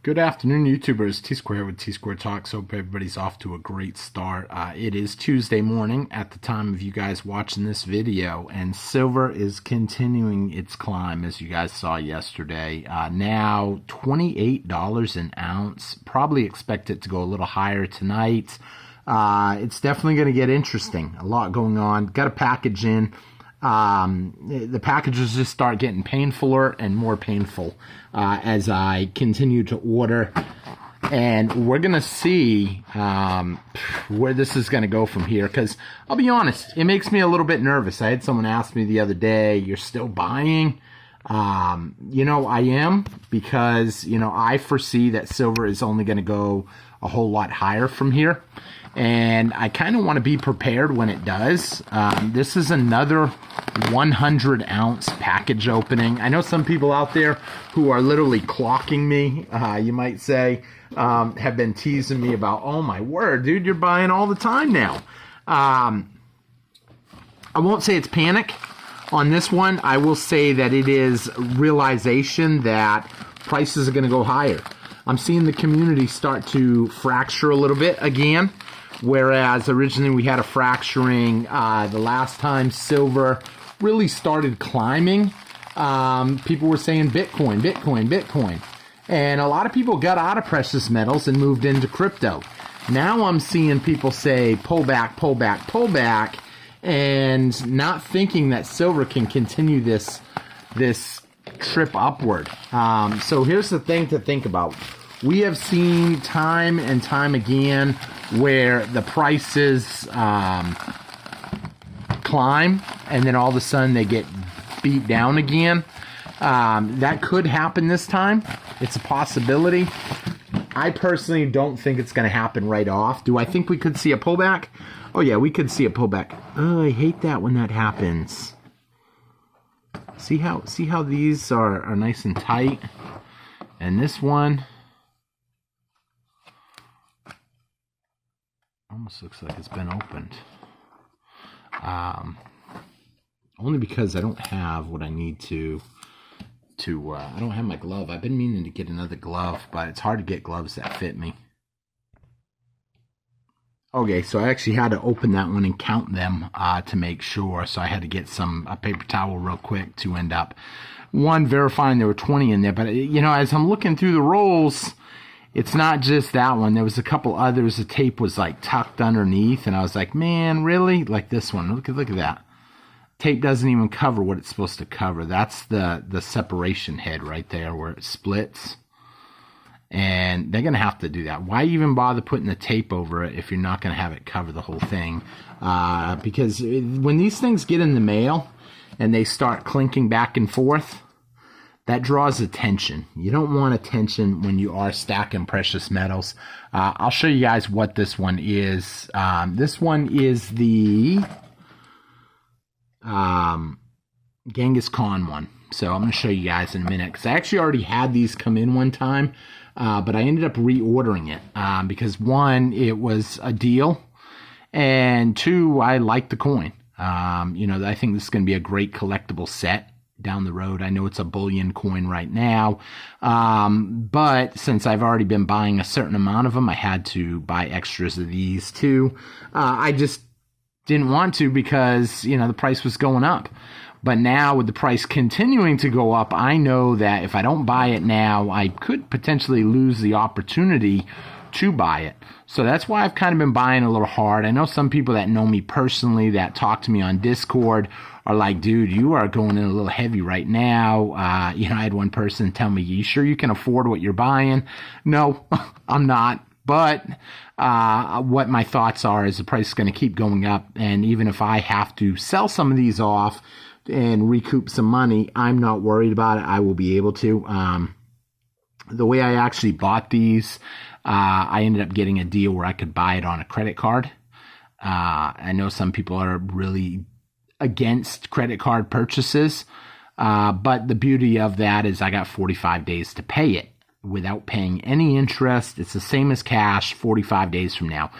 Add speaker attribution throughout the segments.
Speaker 1: Good afternoon, YouTubers. T-Square here with T-Square Talks. Hope everybody's off to a great start. It is Tuesday morning at the time of you guys watching this video, and silver is continuing its climb, as you guys saw yesterday. Now $28 an ounce. Probably expect it to go a little higher tonight. It's definitely going to get interesting. A lot going on. Got a package in. The packages just start getting painfuler and more painful as I continue to order, and we're gonna see where this is gonna go from here, because I'll be honest, it makes me a little bit nervous. I had someone ask me the other day, you're still buying? You know, I am, because you know, I foresee that silver is only going to go a whole lot higher from here, and I kind of want to be prepared when it does. This is another 100 ounce package opening. I know some people out there who are literally clocking me, you might say, have been teasing me about, oh my word, dude, you're buying all the time now. I won't say it's panic on this one. I will say that it is realization that prices are going to go higher. I'm seeing the community start to fracture a little bit again, whereas originally we had a fracturing the last time silver really started climbing. People were saying Bitcoin, Bitcoin, Bitcoin. And a lot of people got out of precious metals and moved into crypto. Now I'm seeing people say pull back, pull back, pull back, and not thinking that silver can continue this trip upward. So here's the thing to think about. We have seen time and time again where the prices climb and then all of a sudden they get beat down again. That could happen this time. It's a possibility. I personally don't think it's going to happen right off. Do I think we could see a pullback? Oh yeah, we could see a pullback. Oh, I hate that when that happens. See how these are nice and tight? And this one almost looks like it's been opened. Only because I don't have what I need to I don't have my glove. I've been meaning to get another glove, but it's hard to get gloves that fit me. Okay, so I actually had to open that one and count them to make sure. So I had to get a paper towel real quick to end up, one, verifying there were 20 in there. But, you know, as I'm looking through the rolls, it's not just that one. There was a couple others. The tape was like tucked underneath, and I was like, man, really? Like this one. Look at that. Tape doesn't even cover what it's supposed to cover. That's the separation head right there where it splits. And they're going to have to do that. Why even bother putting the tape over it if you're not going to have it cover the whole thing? Because when these things get in the mail and they start clinking back and forth, that draws attention. You don't want attention when you are stacking precious metals. I'll show you guys what this one is. This one is the Genghis Khan one. So I'm going to show you guys in a minute, because I actually already had these come in one time. But I ended up reordering it because, one, it was a deal, and two, I like the coin. You know, I think this is going to be a great collectible set down the road. I know it's a bullion coin right now, but since I've already been buying a certain amount of them, I had to buy extras of these too. I just didn't want to because, you know, the price was going up. But now with the price continuing to go up, I know that if I don't buy it now, I could potentially lose the opportunity to buy it. So that's why I've kind of been buying a little hard. I know some people that know me personally that talk to me on Discord are like, dude, you are going in a little heavy right now. You know, I had one person tell me, you sure you can afford what you're buying? No, I'm not. But what my thoughts are is the price is going to keep going up. And even if I have to sell some of these off and recoup some money, I'm not worried about it. I will be able to. The way I actually bought these, I ended up getting a deal where I could buy it on a credit card. I know some people are really against credit card purchases, but the beauty of that is I got 45 days to pay it without paying any interest. It's the same as cash 45 days from now.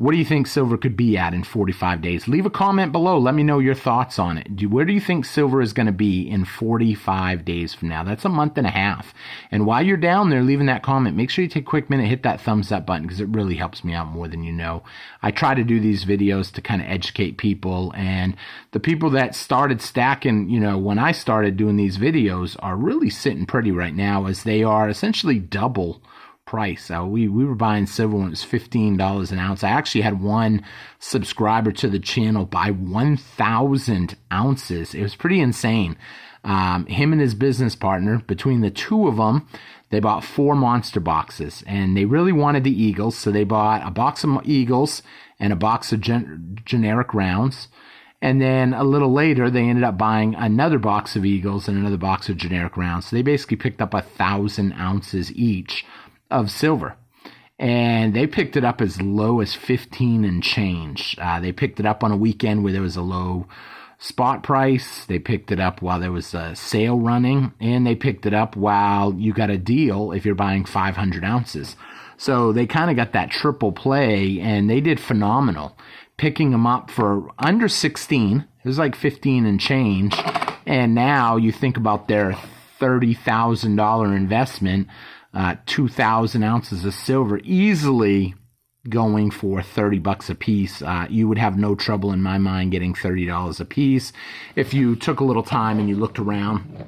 Speaker 1: What do you think silver could be at in 45 days? Leave a comment below. Let me know your thoughts on it. Where do you think silver is going to be in 45 days from now? That's a month and a half. And while you're down there leaving that comment, make sure you take a quick minute, hit that thumbs up button, because it really helps me out more than you know. I try to do these videos to kind of educate people, and the people that started stacking, you know, when I started doing these videos are really sitting pretty right now, as they are essentially double price. We were buying silver when it was $15 an ounce. I actually had one subscriber to the channel buy 1,000 ounces. It was pretty insane. Him and his business partner, between the two of them, they bought 4 monster boxes, and they really wanted the Eagles, so they bought a box of Eagles and a box of generic rounds. And then a little later, they ended up buying another box of Eagles and another box of generic rounds. So they basically picked up 1,000 ounces each of silver, and they picked it up as low as 15 and change. They picked it up on a weekend where there was a low spot price. They picked it up while there was a sale running, and they picked it up while you got a deal if you're buying 500 ounces. So they kind of got that triple play, and they did phenomenal, picking them up for under 16. It was like 15 and change. And now you think about their $30,000 investment, 2,000 ounces of silver, easily going for $30 a piece. You would have no trouble in my mind getting $30 a piece if you took a little time and you looked around.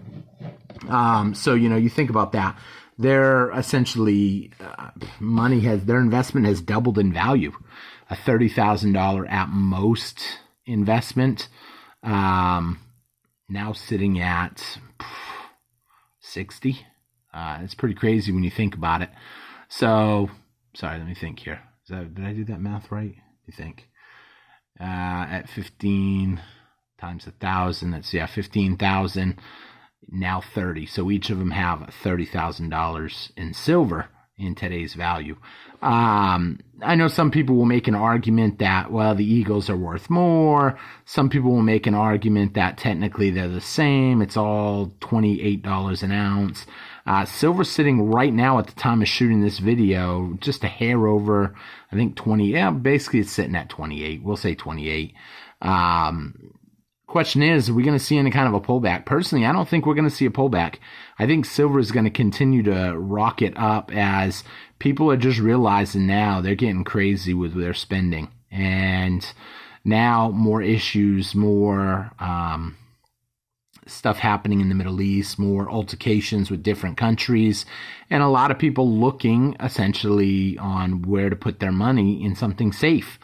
Speaker 1: So, you know, you think about that. They're essentially, their investment has doubled in value. A $30,000 at most investment, now sitting at 60. It's pretty crazy when you think about it. So, sorry, let me think here. Did I do that math right? You think? At 15 times 1,000, that's, 15,000, now 30. So each of them have $30,000 in silver in today's value. I know some people will make an argument that, well, the Eagles are worth more. Some people will make an argument that technically they're the same. It's all $28 an ounce. Silver sitting right now at the time of shooting this video, just a hair over, I think 20. Yeah, basically it's sitting at 28. We'll say 28. Question is, are we going to see any kind of a pullback? Personally, I don't think we're going to see a pullback. I think silver is going to continue to rocket up as people are just realizing now they're getting crazy with their spending. And now more issues, more stuff happening in the Middle East, more altercations with different countries, and a lot of people looking essentially on where to put their money in something safe.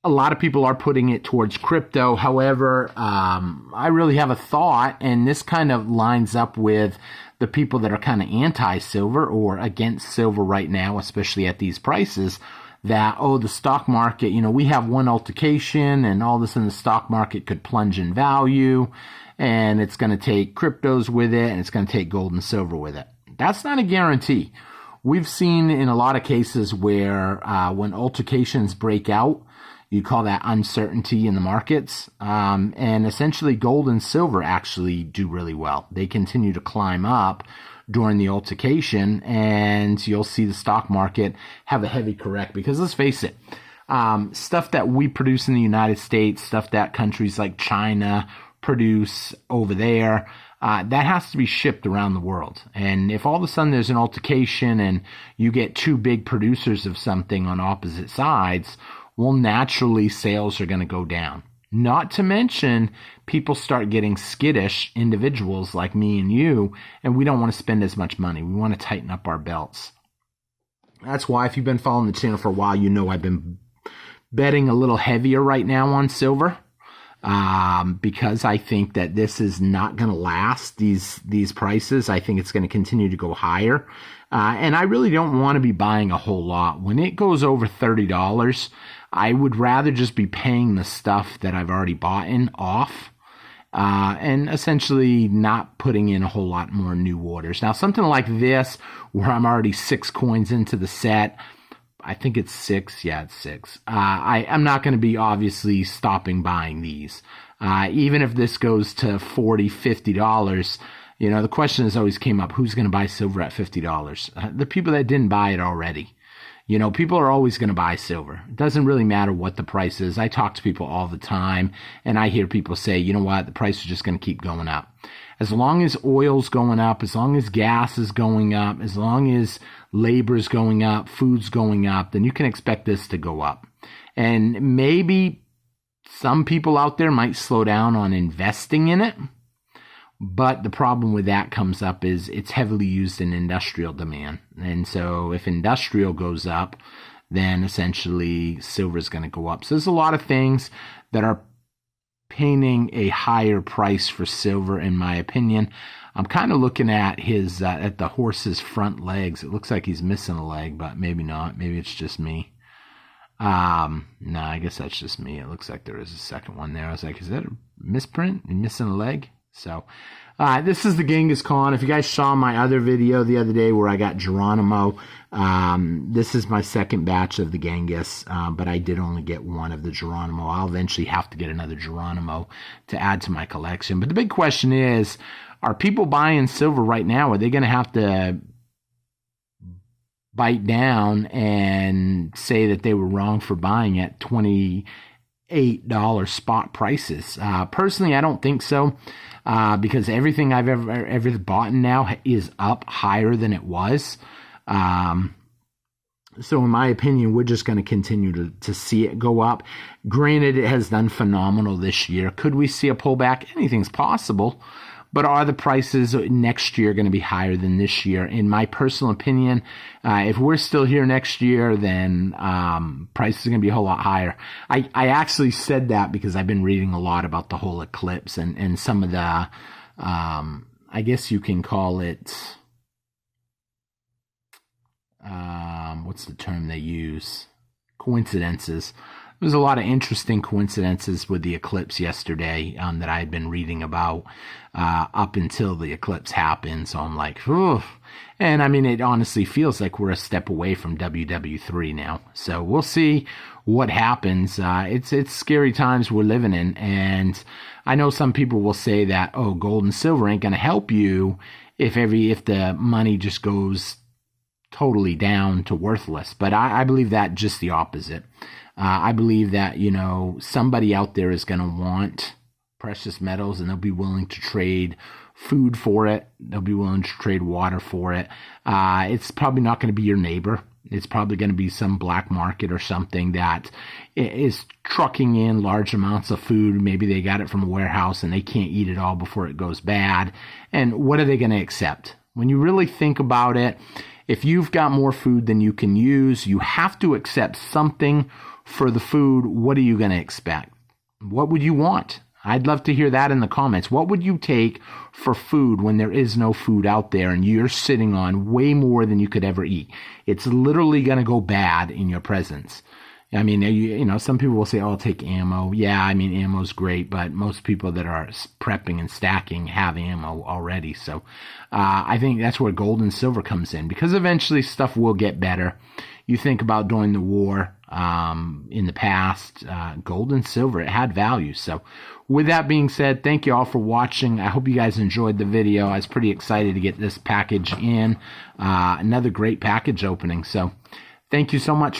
Speaker 1: A lot of people are putting it towards crypto. However, I really have a thought, and this kind of lines up with the people that are kind of anti-silver or against silver right now, especially at these prices, that, oh, the stock market, you know, we have one altercation and all this in the stock market could plunge in value, and it's going to take cryptos with it, and it's going to take gold and silver with it. That's not a guarantee. We've seen in a lot of cases where when altercations break out, you call that uncertainty in the markets, and essentially gold and silver actually do really well. They continue to climb up during the altercation, and you'll see the stock market have a heavy correct, because let's face it, stuff that we produce in the United States, stuff that countries like China produce over there, that has to be shipped around the world. And if all of a sudden there's an altercation and you get two big producers of something on opposite sides, well, naturally sales are going to go down. Not to mention, people start getting skittish, individuals like me and you, and we don't want to spend as much money. We want to tighten up our belts. That's why, if you've been following the channel for a while, you know I've been betting a little heavier right now on silver, because I think that this is not going to last, these prices. I think it's going to continue to go higher. And I really don't want to be buying a whole lot. When it goes over $30, I would rather just be paying the stuff that I've already bought in off, and essentially not putting in a whole lot more new orders. Now, something like this, where I'm already 6 coins into the set, I think it's 6. Yeah, it's 6. I'm not going to be obviously stopping buying these. Even if this goes to $40, $50, you know, the question has always came up, who's going to buy silver at $50? The people that didn't buy it already. You know, people are always going to buy silver. It doesn't really matter what the price is. I talk to people all the time, and I hear people say, you know what, the price is just going to keep going up. As long as oil's going up, as long as gas is going up, as long as labor's going up, food's going up, then you can expect this to go up. And maybe some people out there might slow down on investing in it. But the problem with that comes up is it's heavily used in industrial demand. And so if industrial goes up, then essentially silver is going to go up. So there's a lot of things that are painting a higher price for silver, in my opinion. I'm kind of looking at his at the horse's front legs. It looks like he's missing a leg, but maybe not. Maybe it's just me. No, I guess that's just me. It looks like there is a second one there. I was like, is that a misprint? You're missing a leg? So, this is the Genghis Khan. If you guys saw my other video the other day where I got Geronimo, this is my second batch of the Genghis, but I did only get one of the Geronimo. I'll eventually have to get another Geronimo to add to my collection. But the big question is, are people buying silver right now? Are they going to have to bite down and say that they were wrong for buying at $28 spot prices? Personally, I don't think so. Because everything I've ever bought now is up higher than it was. So in my opinion, we're just going to continue to see it go up. Granted, it has done phenomenal this year. Could we see a pullback? Anything's possible. But are the prices next year going to be higher than this year? In my personal opinion, if we're still here next year, then prices are going to be a whole lot higher. I actually said that because I've been reading a lot about the whole eclipse and some of the, I guess you can call it, what's the term they use? Coincidences. There's a lot of interesting coincidences with the eclipse yesterday that I had been reading about up until the eclipse happened. So I'm like, oof. And I mean, it honestly feels like we're a step away from WW3 now. So we'll see what happens. It's scary times we're living in. And I know some people will say that, oh, gold and silver ain't going to help you if the money just goes totally down to worthless. But I believe that just the opposite. I believe that, you know, somebody out there is going to want precious metals and they'll be willing to trade food for it. They'll be willing to trade water for it. It's probably not going to be your neighbor. It's probably going to be some black market or something that is trucking in large amounts of food. Maybe they got it from a warehouse and they can't eat it all before it goes bad. And what are they going to accept? When you really think about it, if you've got more food than you can use, you have to accept something for the food. What are you going to expect? What would you want? I'd love to hear that in the comments. What would you take for food when there is no food out there and you're sitting on way more than you could ever eat? It's literally going to go bad in your presence. I mean, you know, some people will say, oh, I'll take ammo. Yeah, I mean, ammo's great, but most people that are prepping and stacking have ammo already. So I think that's where gold and silver comes in, because eventually stuff will get better. You think about during the war in the past, gold and silver, it had value. So with that being said, thank you all for watching. I hope you guys enjoyed the video. I was pretty excited to get this package in. Another great package opening. So thank you so much.